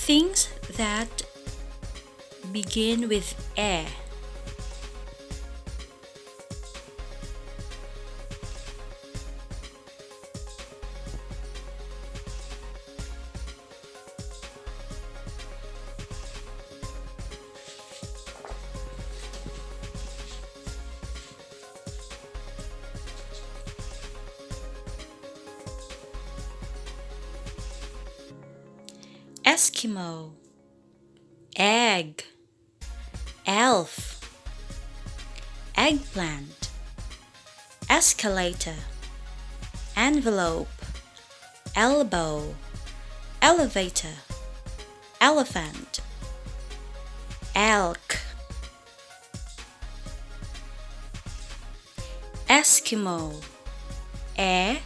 Things that begin with E. Eskimo, egg, elf, eggplant, escalator, envelope, elbow, elevator, elephant, elk. Eskimo, e,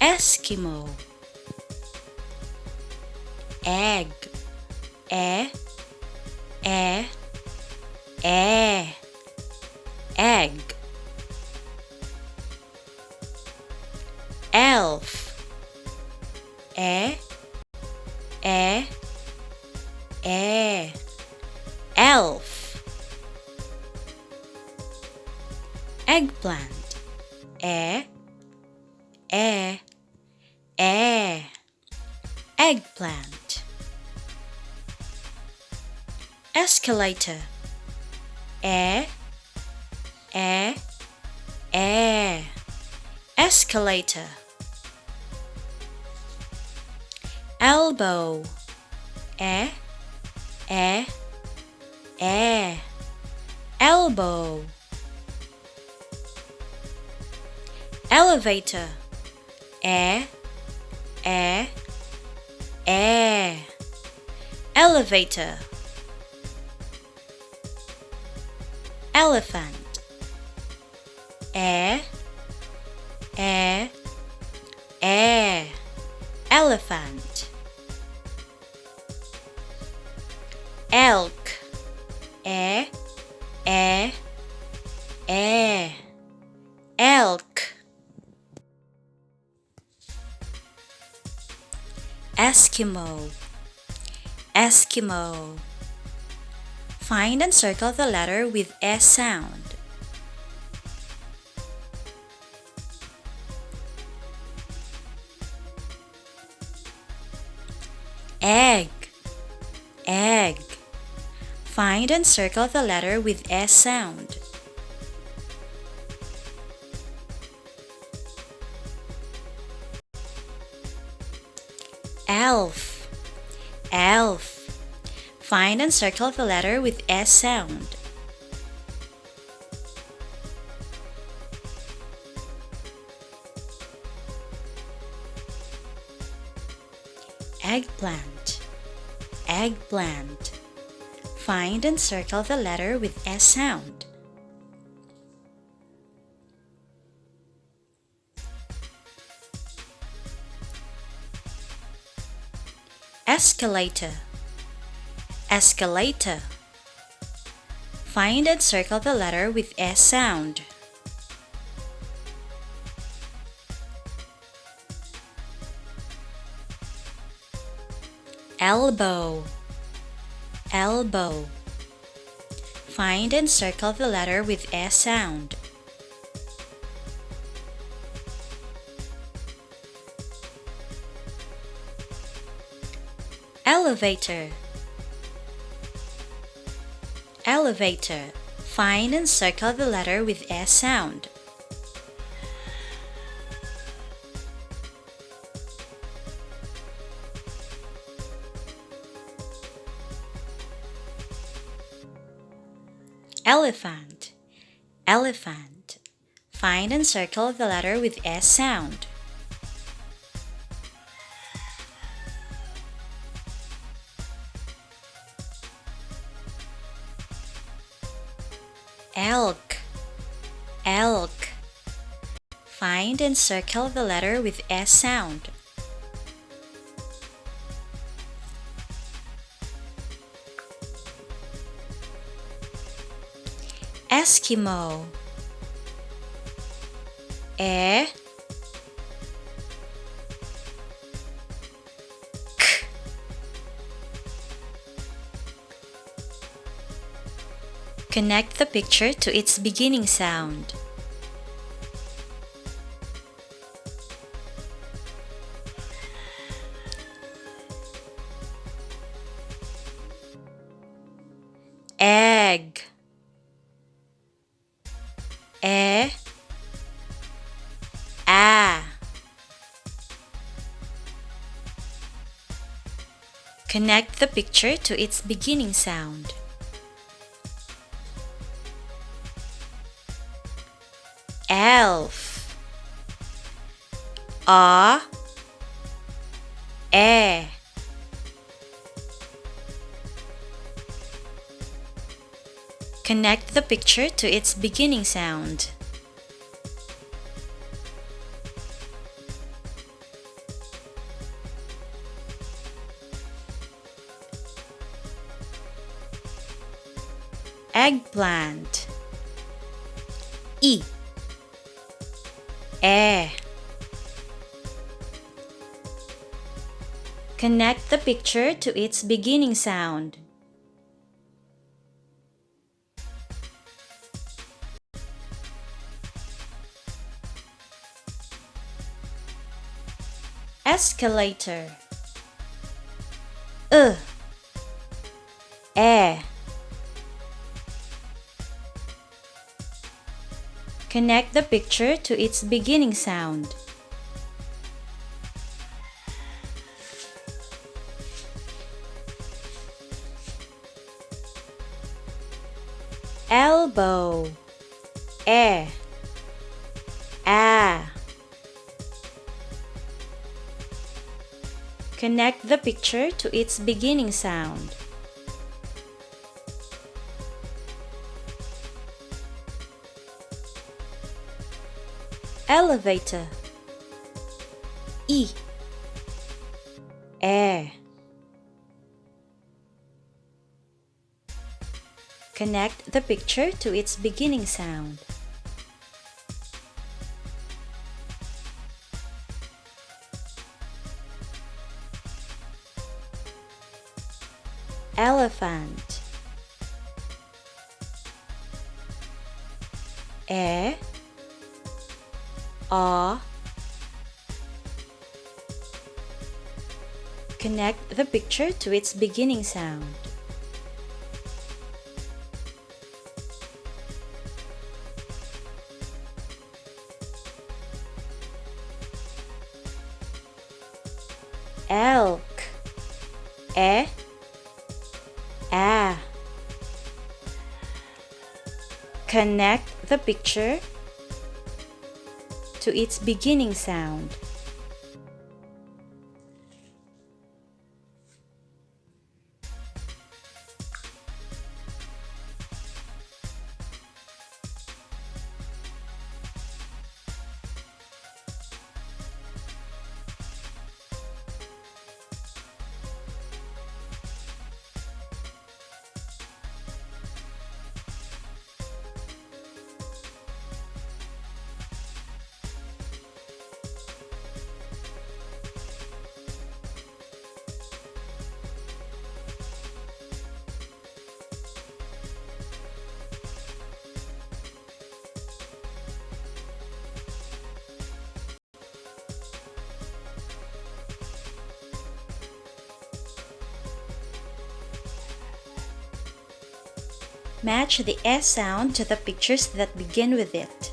Eskimo. Egg, egg. Elf, elf. Eggplant, eggplant. Escalator, escalator. Elbow, elbow. Elevator, elevator. Elephant, elephant. Elk, elk. Eskimo, Eskimo. Find and circle the letter with S sound. Egg, egg. Find and circle the letter with S sound. Elf, elf. Find and circle the letter with S sound. Eggplant, eggplant. Find and circle the letter with S sound. Escalator, escalator. Find and circle the letter with S sound. Elbow, elbow. Find and circle the letter with S sound. Elevator, elevator. Find and circle the letter with S sound. Elephant, elephant. Find and circle the letter with S sound. Elk, elk. Find and circle the letter with S sound. Eskimo, Connect the picture to its beginning sound. Egg. E, a. Connect the picture to its beginning sound. Elf. A, e. Connect the picture to its beginning sound. Eggplant. E, e. Connect the picture to its beginning sound. Escalator. E. Connect the picture to its beginning sound. Elbow. E, a. Connect the picture to its beginning sound. Elevator. E, e. Connect the picture to its beginning sound. Elephant. E, a. Connect the picture to its beginning sound. Elk. E, a. Connect the picture to its beginning sound. Match the S sound to the pictures that begin with it.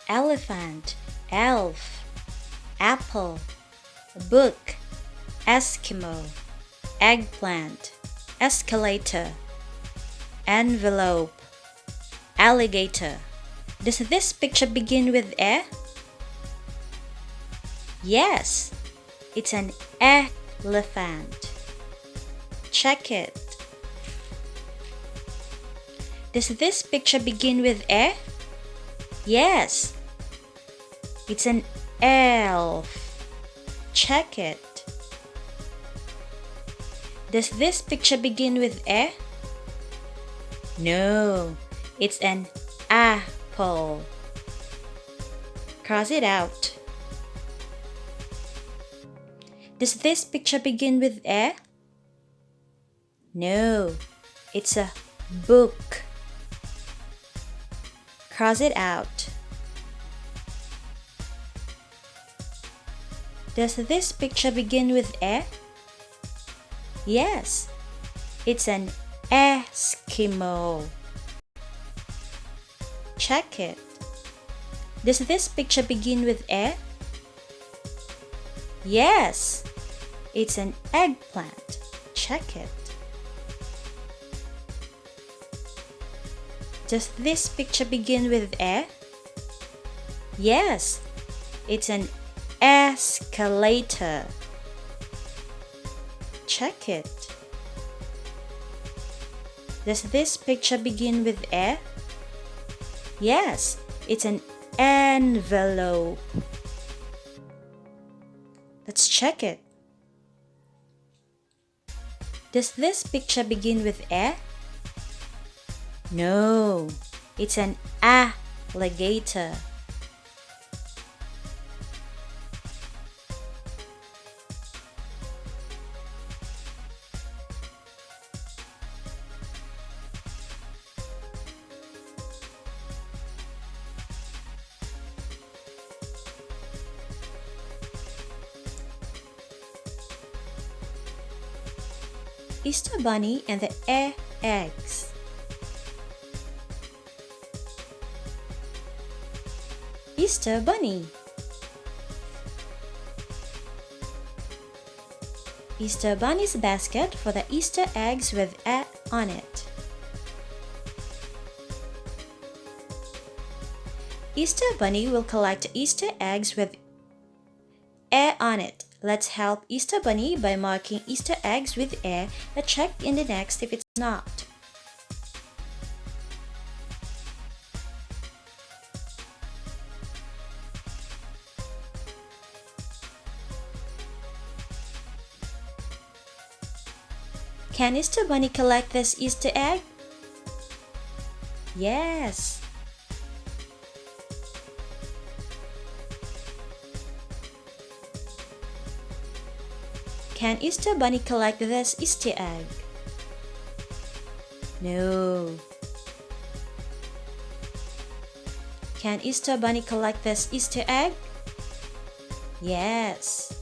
elephant, elf, apple, book, Eskimo, eggplant, escalator, envelope, alligator. Does this picture begin with E? Yes, it's an elephant. Check it. Does this picture begin with E? Yes, it's an elf. Check it. Does this picture begin with E? No, it's an apple. Cross it out. Does this picture begin with E? No, it's a book. Cross it out. Does this picture begin with E? Yes, it's an Eskimo. Check it. Does this picture begin with E? Yes, it's an eggplant. Check it. Does this picture begin with E? Yes, it's an escalator. Check it. Does this picture begin with E? Yes, it's an envelope. Let's check it. Does this picture begin with E? No, it's an alligator. Easter Bunny and the eggs. Easter Bunny. Easter Bunny's basket for the Easter eggs with E on it. Easter Bunny will collect Easter eggs with E on it. Let's help Easter Bunny by marking Easter eggs with E. Let's check in the next if it's not. Can Easter Bunny collect this Easter egg? Yes. Can Easter Bunny collect this Easter egg? No. Can Easter Bunny collect this Easter egg? Yes.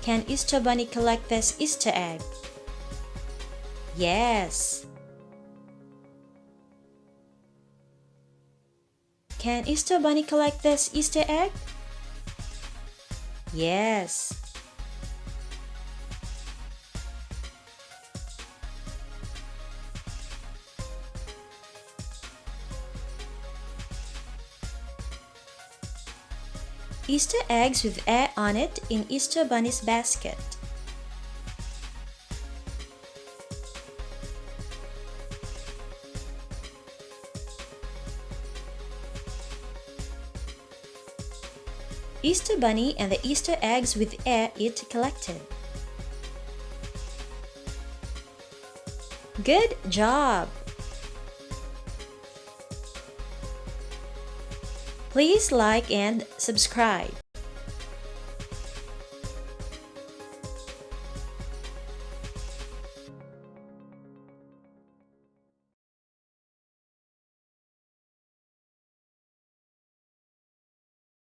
Can Easter Bunny collect this Easter egg? Yes. Can Easter Bunny collect this Easter egg? Yes. Easter eggs with E on it in Easter Bunny's basket. Easter Bunny and the Easter eggs with E it collected. Good job! Please like and subscribe.